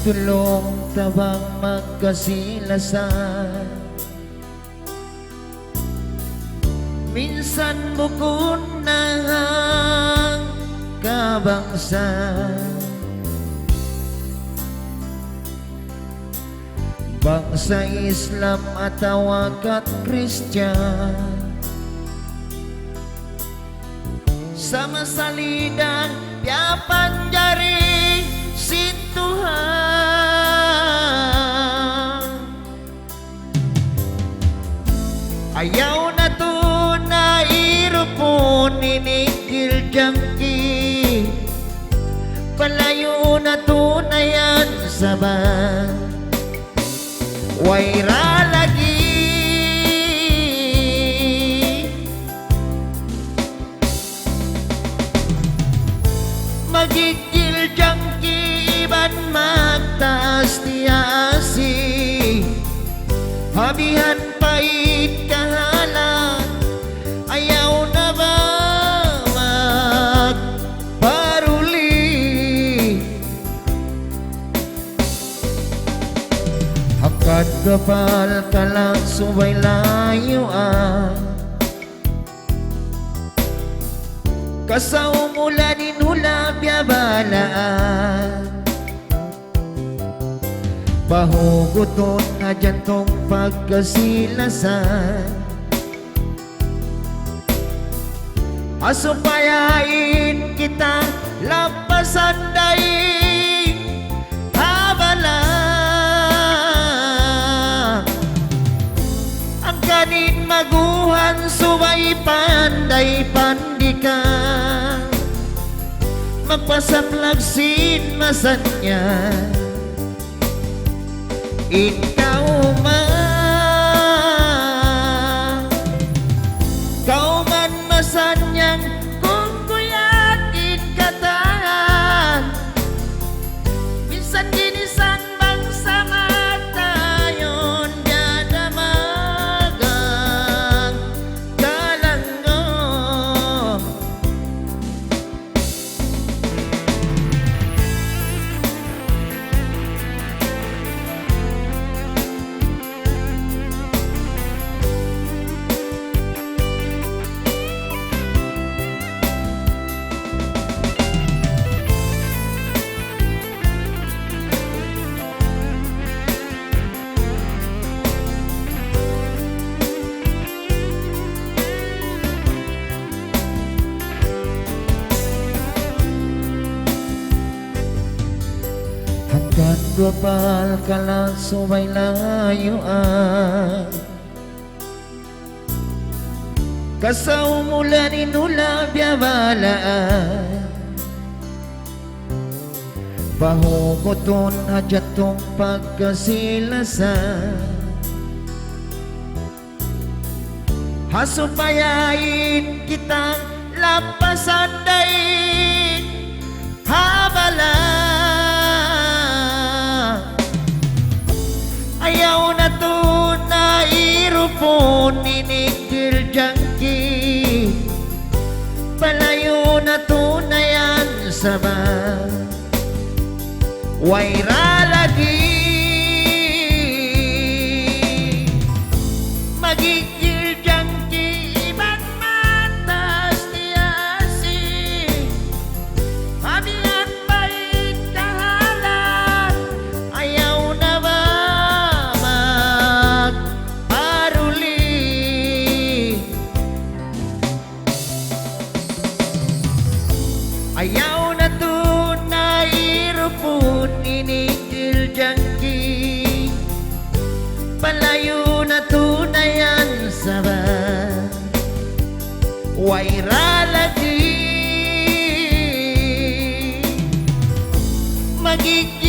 Tulong tabang magkasilasan, minsan bukod na ang kabangsan. Bangsa Islam at tawag at Kristyan, sama salidang piapan jari sintuhan. Ayaw na to na irupon inikil jangki, palayo na to na yan saban. Waira lagi magigil jangki iban magtaas tiasi, habihan pait kahalan, ayaw na ba magparuli. Hakat kapal ka lang subay layuan, kasaw mula din hula biyabalaan. Bahuguton na jantong pagkasilasan, asupayain kita lampasan daing habala. Ang kanin maguhan subay panday pandika, magpasaplagsin masanya. Ikaw man, kau man masanyang kung kuyakin katahan, minsan ginisan bangsa matayon diadamagang galanggo. Hanggang gopal ka lang subay layuan, kasaw mula ninula biyabalaan. Bahuguton hajatong pagkasilasan, hasupayain kitang lampasan daing habala. Ayaw na to na irupon inikil jangki, palayo na to na yan saban. Waira lagi magigil jangki iban matas tiasi, habihan pait kahalan, ayaw na ba magparuli. Ayaw na to na irupon inikil jangki, palayo na to na yan saban. Waira lagi magigil